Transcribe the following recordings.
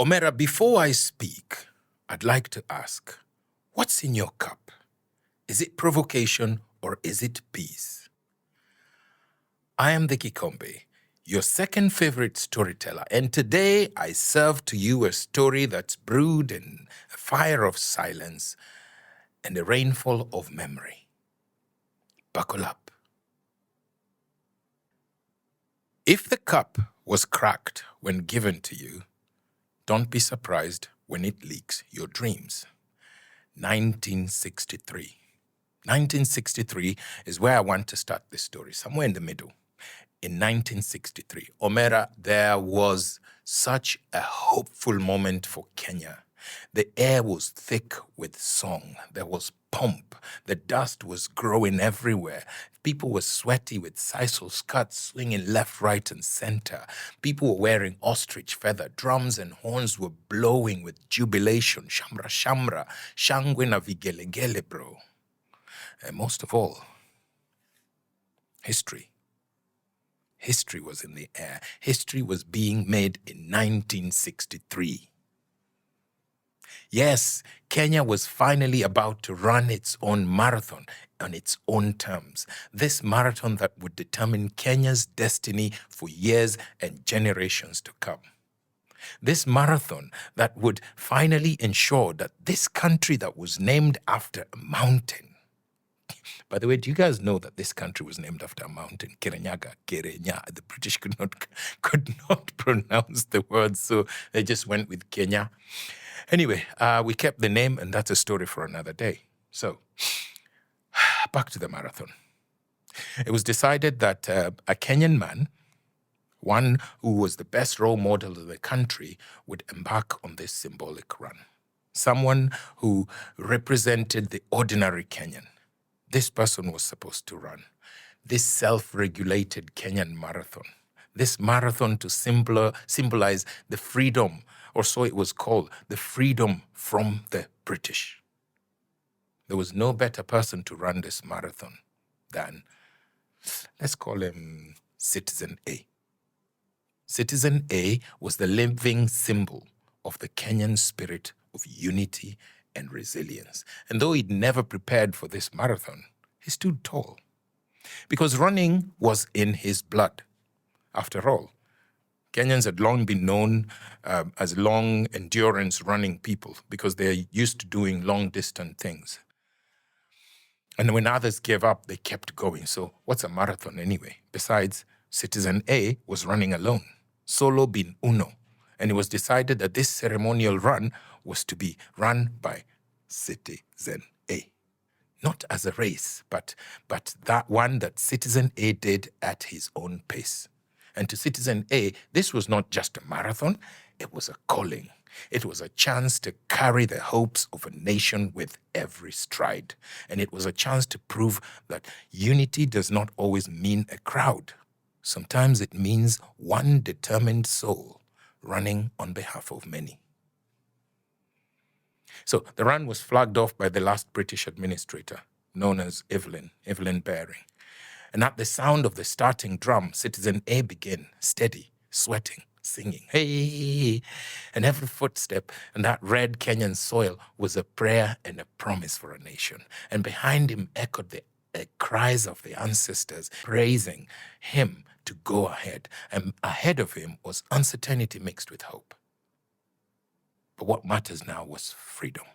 Omera, before I speak, I'd like to ask, what's in your cup? Is it provocation or is it peace? I am the Kikombe, your second favorite storyteller, and today I serve to you a story that's brewed in a fire of silence and a rainfall of memory. Buckle up. If the cup was cracked when given to you, don't be surprised when it leaks your dreams. 1963. 1963 is where I want to start this story, somewhere in the middle. In 1963, Omera, there was such a hopeful moment for Kenya. The air was thick with song. There was pomp. The dust was growing everywhere. People were sweaty with sisal skirts swinging left, right, and center. People were wearing ostrich feather. Drums and horns were blowing with jubilation. Shamra, shamra, shangwe na vigelegele, bro. And most of all, history. History was in the air. History was being made in 1963. Yes, Kenya was finally about to run its own marathon on its own terms. This marathon that would determine Kenya's destiny for years and generations to come. This marathon that would finally ensure that this country that was named after a mountain. By the way, do you guys know that this country was named after a mountain? Kirinyaga, Kirenya. The British could not pronounce the word, so they just went with Kenya. Anyway, we kept the name, and that's a story for another day. So, back to the marathon. It was decided that a Kenyan man, one who was the best role model of the country, would embark on this symbolic run. Someone who represented the ordinary Kenyan. This person was supposed to run this self-regulated Kenyan marathon. This marathon to symbolize the freedom, or so it was called, the freedom from the British. There was no better person to run this marathon than, let's call him Citizen A. Citizen A was the living symbol of the Kenyan spirit of unity and resilience. And though he'd never prepared for this marathon, he stood tall. Because running was in his blood. After all, Kenyans had long been known as long endurance running people because they're used to doing long distance things. And when others gave up, they kept going. So what's a marathon anyway? Besides, Citizen A was running alone, solo bin uno. And it was decided that this ceremonial run was to be run by Citizen A. Not as a race, but that one that Citizen A did at his own pace. And to Citizen A, this was not just a marathon, it was a calling. It was a chance to carry the hopes of a nation with every stride. And it was a chance to prove that unity does not always mean a crowd. Sometimes it means one determined soul running on behalf of many. So the run was flagged off by the last British administrator, known as Evelyn Baring. And at the sound of the starting drum, Citizen A began, steady, sweating, singing, hey, and every footstep in that red Kenyan soil was a prayer and a promise for a nation. And behind him echoed the cries of the ancestors, praising him to go ahead. And ahead of him was uncertainty mixed with hope. But what matters now was freedom.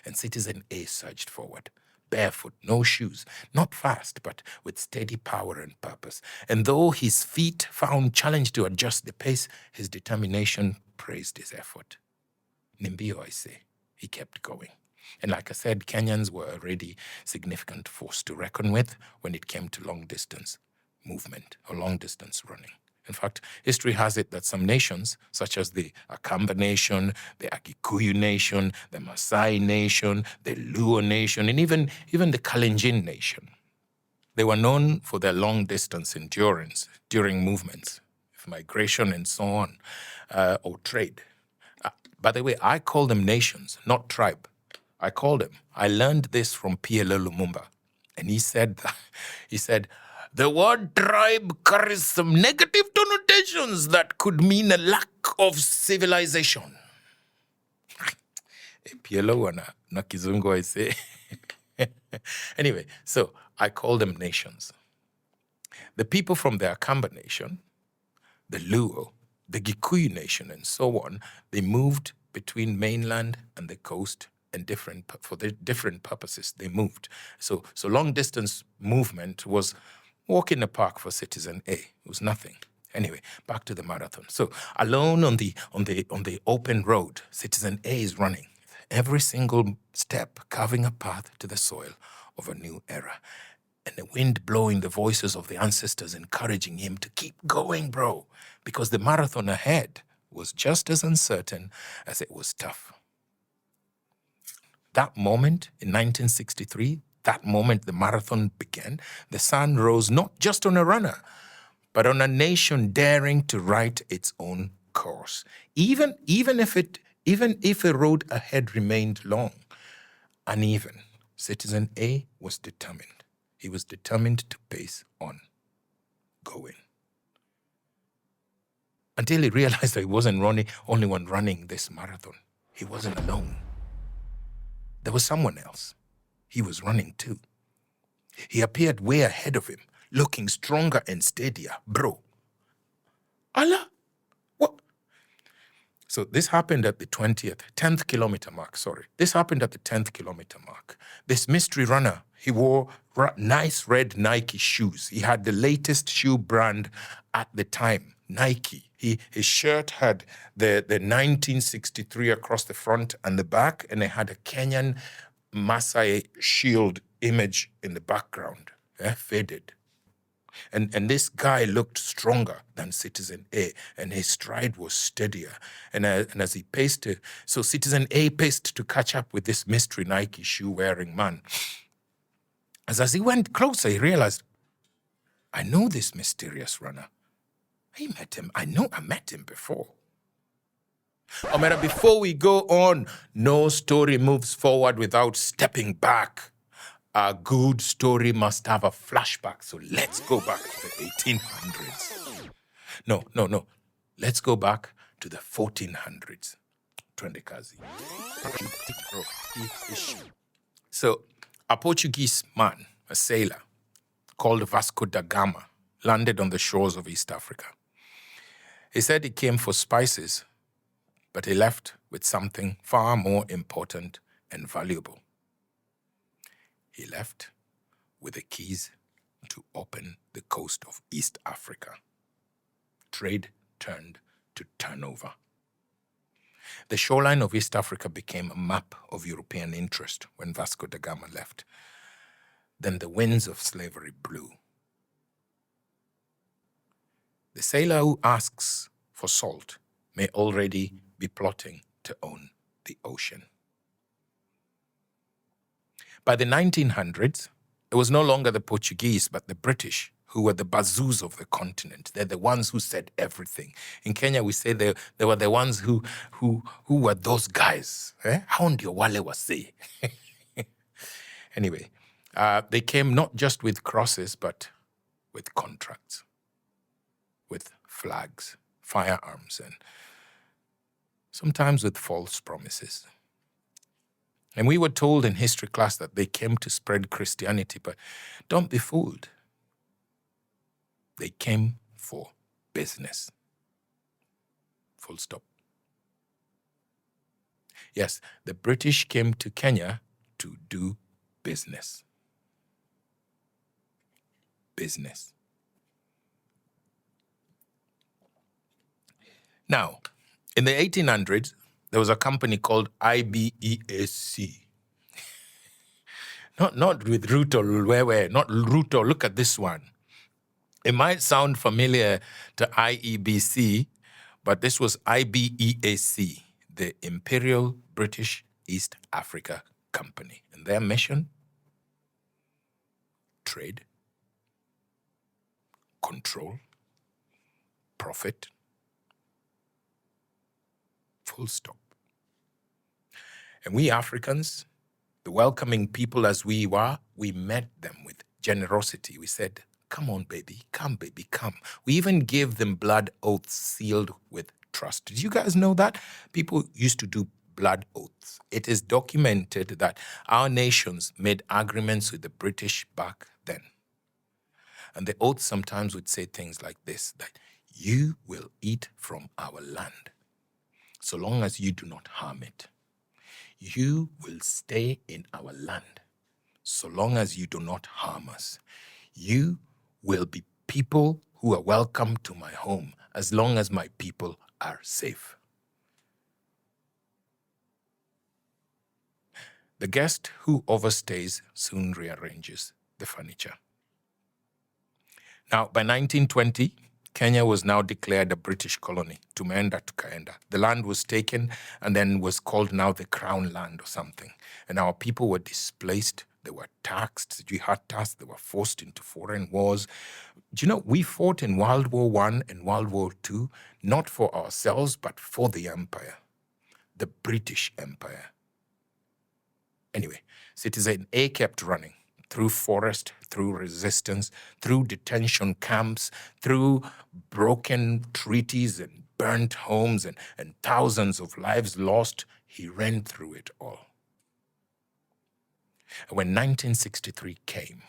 And Citizen A surged forward, barefoot, no shoes, not fast, but with steady power and purpose. And though his feet found challenge to adjust the pace, his determination praised his effort. Nimbio, I say, he kept going. And like I said, Kenyans were already a significant force to reckon with when it came to long-distance movement or long-distance running. In fact, history has it that some nations, such as the Akamba nation, the Agikuyu nation, the Maasai nation, the Luo nation, and even the Kalenjin nation, they were known for their long-distance endurance during movements, migration and so on, or trade. By the way, I call them nations, not tribe. I learned this from PLO Lumumba. And he said, the word tribe carries some negative connotations that could mean a lack of civilization. Pielo wana na kizungu I say. Anyway, so I call them nations. The people from the Akamba nation, the Luo, the Gikuyu nation, and so on, they moved between mainland and the coast and for the different purposes. They moved. So long distance movement was walk in the park for citizen A. It was nothing. Anyway, back to the marathon. So alone on the open road, citizen A is running. Every single step carving a path to the soil of a new era. And the wind blowing the voices of the ancestors encouraging him to keep going, bro. Because the marathon ahead was just as uncertain as it was tough. That moment in 1963, that moment the marathon began, the sun rose not just on a runner, but on a nation daring to write its own course. Even if a road ahead remained long, uneven, citizen A was determined. He was determined to pace on, going. Until he realized that he wasn't only one running this marathon. He wasn't alone. There was someone else. He was running too. He appeared way ahead of him, looking stronger and steadier. Bro. Allah? What? So this happened at the 10th kilometer mark, sorry. This happened at the 10th kilometer mark. This mystery runner, he wore nice red Nike shoes. He had the latest shoe brand at the time, Nike. His shirt had the 1963 across the front and the back, and it had a Kenyan Maasai shield image in the background, faded. And this guy looked stronger than Citizen A, and his stride was steadier. And as he paced, so Citizen A paced to catch up with this mystery Nike shoe-wearing man. As he went closer, he realized, I know this mysterious runner. I met him. I met him before. Omera, before we go on, no story moves forward without stepping back. A good story must have a flashback, so let's go back to the 1800s. No. Let's go back to the 1400s. Twende kazi. So, a Portuguese man, a sailor, called Vasco da Gama, landed on the shores of East Africa. He said he came for spices, but he left with something far more important and valuable. He left with the keys to open the coast of East Africa. Trade turned to turnover. The shoreline of East Africa became a map of European interest when Vasco da Gama left. Then the winds of slavery blew. The sailor who asks for salt may already be plotting to own the ocean. By the 1900s, it was no longer the Portuguese, but the British who were the bazoos of the continent. They're the ones who said everything. In Kenya, we say they were the ones who were those guys. How ndio wale wase? Anyway, they came not just with crosses, but with contracts, with flags, firearms, and sometimes with false promises. And we were told in history class that they came to spread Christianity, but don't be fooled. They came for business. Full stop. Yes, the British came to Kenya to do business. Business. Now, in the 1800s, there was a company called IBEAC. Not with Ruto, not Ruto, look at this one. It might sound familiar to IEBC, but this was IBEAC, the Imperial British East Africa Company. And their mission? Trade, control, profit, full stop. And we Africans, the welcoming people as we were, we met them with generosity. We said, come on, baby, come. We even gave them blood oaths sealed with trust. Did you guys know that? People used to do blood oaths. It is documented that our nations made agreements with the British back then. And the oath sometimes would say things like this, that you will eat from our land so long as you do not harm it. You will stay in our land so long as you do not harm us. You will be people who are welcome to my home as long as my people are safe. The guest who overstays soon rearranges the furniture. Now, by 1920, Kenya was now declared a British colony, tumeenda tukaenda. The land was taken and then was called now the Crown Land or something. And our people were displaced. They were taxed, they were forced into foreign wars. Do you know, we fought in World War I and World War II, not for ourselves, but for the empire, the British Empire. Anyway, Citizen A kept running through forest, through resistance, through detention camps, through broken treaties and burnt homes and thousands of lives lost. He ran through it all. And when 1963 came,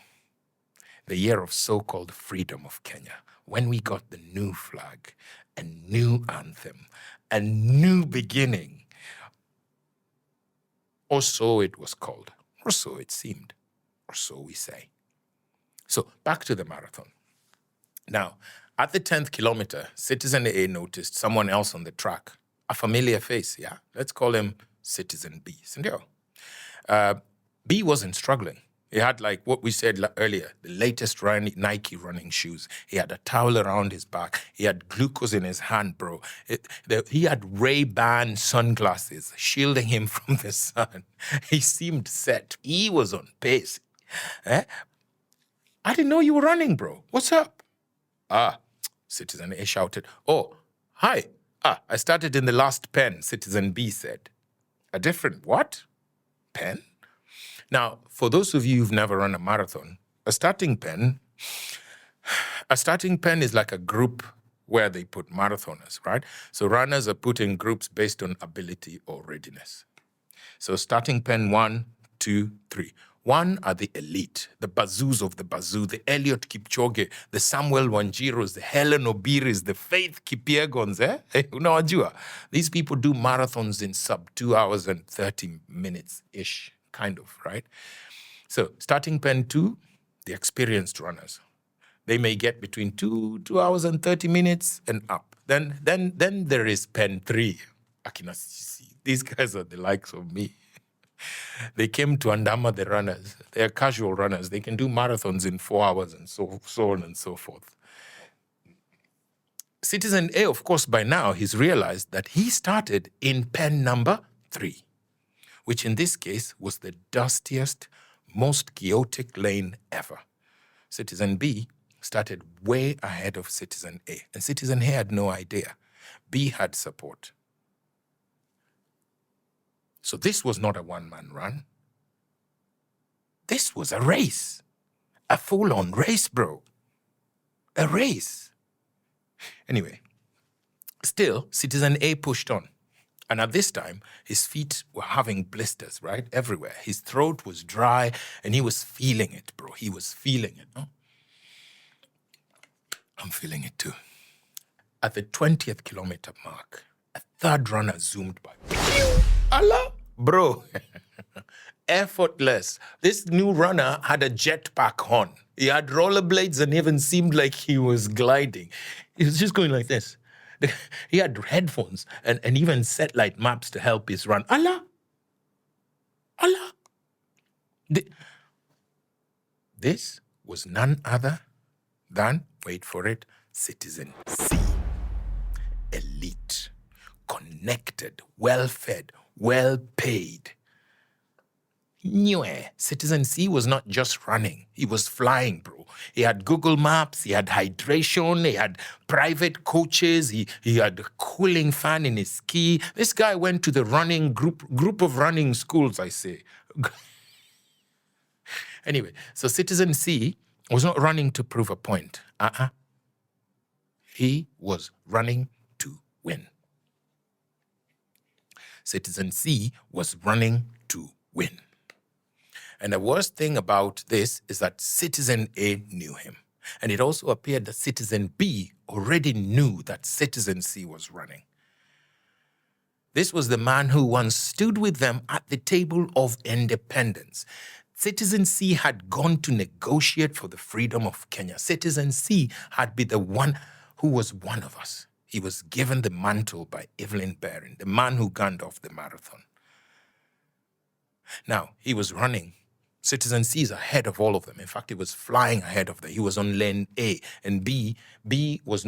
the year of so-called freedom of Kenya, when we got the new flag, a new anthem, a new beginning, or so it was called, or so it seemed, or so we say. So back to the marathon. Now, at the 10th kilometer, Citizen A noticed someone else on the track, a familiar face, yeah? Let's call him Citizen B. B wasn't struggling. He had, like what we said earlier, the latest Nike running shoes. He had a towel around his back. He had glucose in his hand, bro. He had Ray-Ban sunglasses shielding him from the sun. He seemed set. He was on pace. I didn't know you were running, bro. What's up? Citizen A shouted. Oh, hi. I started in the last pen, Citizen B said. A different what? Pen? Now, for those of you who've never run a marathon, a starting pen is like a group where they put marathoners, right? So runners are put in groups based on ability or readiness. So starting pen 1, 2, 3. 1 are the elite, the Bazoos of the Bazoo, the Eliud Kipchoge, the Samuel Wanjiros, the Helen Obiris, the Faith Kipyegons, Unawajua. These people do marathons in sub 2 hours and 30 minutes-ish. Kind of, right? So starting pen 2, the experienced runners. They may get between 2 hours and 30 minutes and up. Then there is pen 3. These guys are the likes of me. They came to andama the runners. They are casual runners. They can do marathons in 4 hours and so on and so forth. Citizen A, of course, by now, he's realized that he started in pen number 3. Which in this case was the dustiest, most chaotic lane ever. Citizen B started way ahead of Citizen A, and Citizen A had no idea. B had support. So this was not a one-man run. This was a race. A full-on race, bro. A race. Anyway, still, Citizen A pushed on. And at this time, his feet were having blisters, right? Everywhere. His throat was dry, and he was feeling it, bro. He was feeling it, no? I'm feeling it too. At the 20th kilometer mark, a third runner zoomed by. Allah! Bro. Effortless. This new runner had a jetpack on. He had rollerblades and even seemed like he was gliding. He was just going like this. He had headphones and even satellite maps to help his run. Allah! This was none other than, wait for it, Citizen C. Elite, connected, well-fed, well-paid. Citizen C was not just running. He was flying, bro. He had Google Maps, he had hydration, he had private coaches, he had a cooling fan in his ski. This guy went to the running group of running schools, I say. Anyway, so Citizen C was not running to prove a point. He was running to win. Citizen C was running to win. And the worst thing about this is that Citizen A knew him. And it also appeared that Citizen B already knew that Citizen C was running. This was the man who once stood with them at the table of independence. Citizen C had gone to negotiate for the freedom of Kenya. Citizen C had been the one who was one of us. He was given the mantle by Evelyn Baring, the man who gunned off the marathon. Now, he was running. Citizen C is ahead of all of them. In fact, he was flying ahead of them. He was on lane A, and B was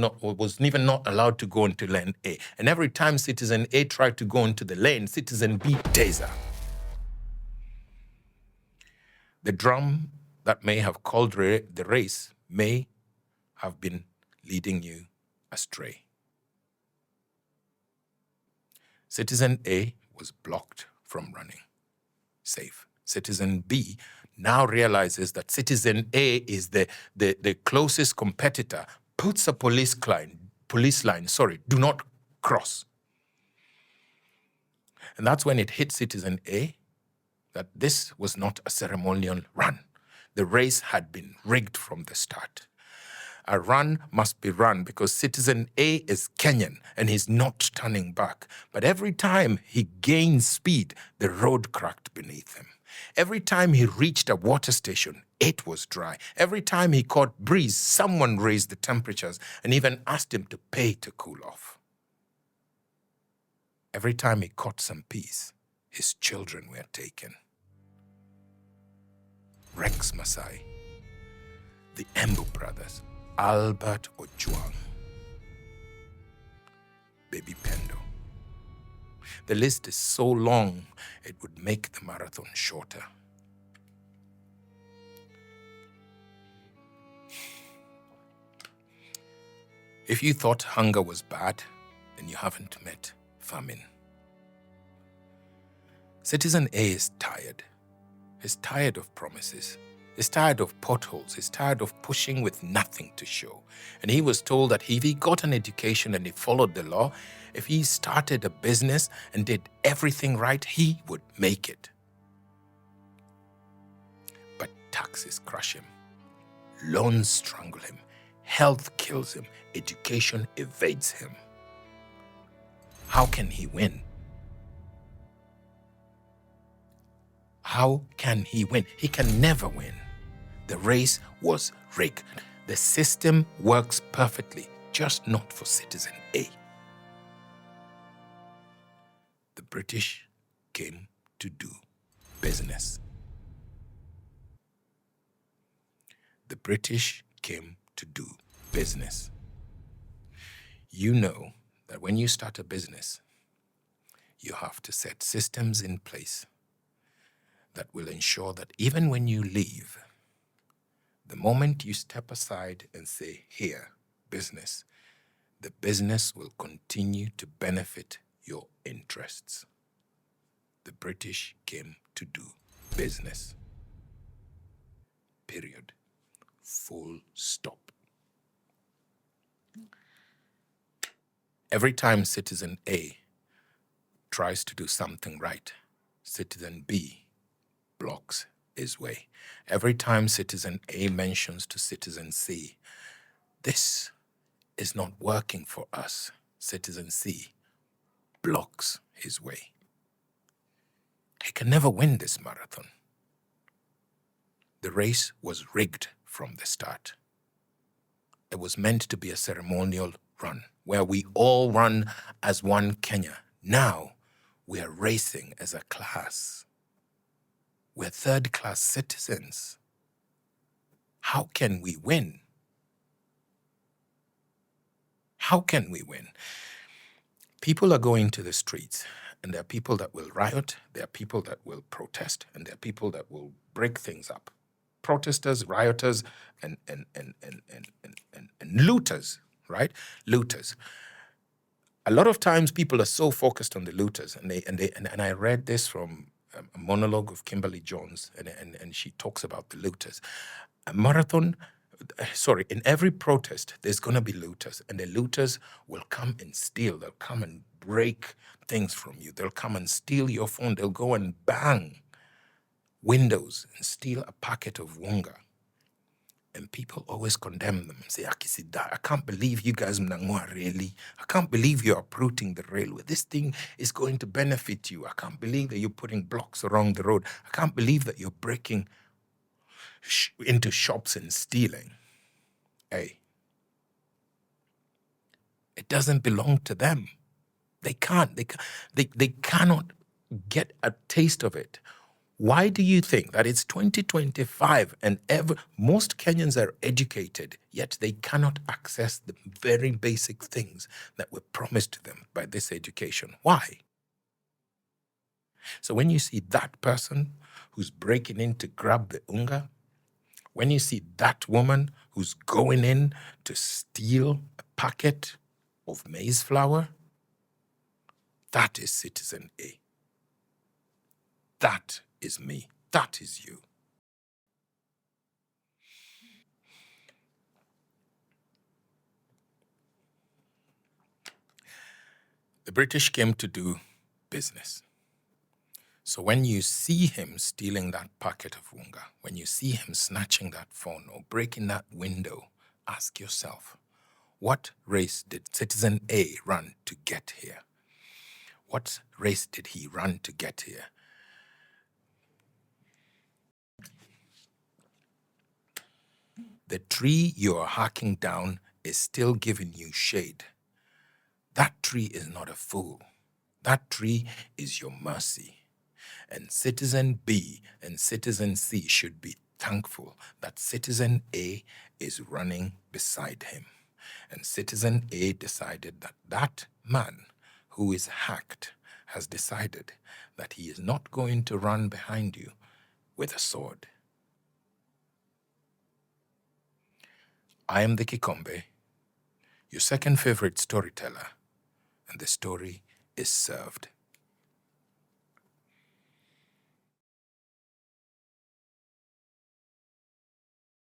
even not allowed to go into lane A. And every time Citizen A tried to go into the lane, Citizen B taser. The drum that may have called the race may have been leading you astray. Citizen A was blocked from running. Safe. Citizen B now realizes that Citizen A is the closest competitor, puts a police line, do not cross. And that's when it hit Citizen A that this was not a ceremonial run. The race had been rigged from the start. A run must be run because Citizen A is Kenyan and he's not turning back. But every time he gained speed, the road cracked beneath him. Every time he reached a water station, it was dry. Every time he caught breeze, someone raised the temperatures and even asked him to pay to cool off. Every time he caught some peace, his children were taken. Rex Masai, the Embu brothers, Albert Ojwang, Baby Pendo. The list is so long, it would make the marathon shorter. If you thought hunger was bad, then you haven't met famine. Citizen A is tired. He's tired of promises. He's tired of potholes. He's tired of pushing with nothing to show. And he was told that if he got an education and he followed the law, if he started a business and did everything right, he would make it. But taxes crush him. Loans strangle him. Health kills him. Education evades him. How can he win? How can he win? He can never win. The race was rigged. The system works perfectly, just not for Citizen A. The British came to do business. The British came to do business. You know that when you start a business, you have to set systems in place that will ensure that even when you leave, the moment you step aside and say, here, business, the business will continue to benefit your interests. The British came to do business. Period. Full stop. Every time Citizen A tries to do something right, Citizen B blocks his way. Every time Citizen A mentions to Citizen C, this is not working for us, Citizen C blocks his way. He can never win this marathon. The race was rigged from the start. It was meant to be a ceremonial run where we all run as one Kenya. Now we are racing as a class. We're third-class citizens. How can we win? How can we win? People are going to the streets, and there are people that will riot, there are people that will protest, and there are people that will break things up. Protesters, rioters, and looters, right? Looters. A lot of times people are so focused on the looters, and I read this from a monologue of Kimberly Jones, and she talks about the looters. A marathon sorry, in every protest, there's going to be looters, and the looters will come and steal. They'll come and break things from you. They'll come and steal your phone. They'll go and bang windows and steal a packet of wonga. And people always condemn them and say, Akisida, I can't believe you guys mnangwa really. I can't believe you're uprooting the railway. This thing is going to benefit you. I can't believe that you're putting blocks around the road. I can't believe that you're breaking into shops and stealing. Hey, it doesn't belong to them. They cannot get a taste of it. Why do you think that it's 2025 and most Kenyans are educated, yet they cannot access the very basic things that were promised to them by this education? Why? So when you see that person who's breaking in to grab the unga, when you see that woman who's going in to steal a packet of maize flour, that is citizen A. That is me. That is you. The British came to do business. So when you see him stealing that packet of wunga, when you see him snatching that phone or breaking that window, ask yourself, what race did citizen A run to get here? What race did he run to get here? The tree you are hacking down is still giving you shade. That tree is not a fool. That tree is your mercy. And citizen B and citizen C should be thankful that citizen A is running beside him. And citizen A decided that that man who is hacked has decided that he is not going to run behind you with a sword. I am the Kikombe, your second favorite storyteller, and the story is served.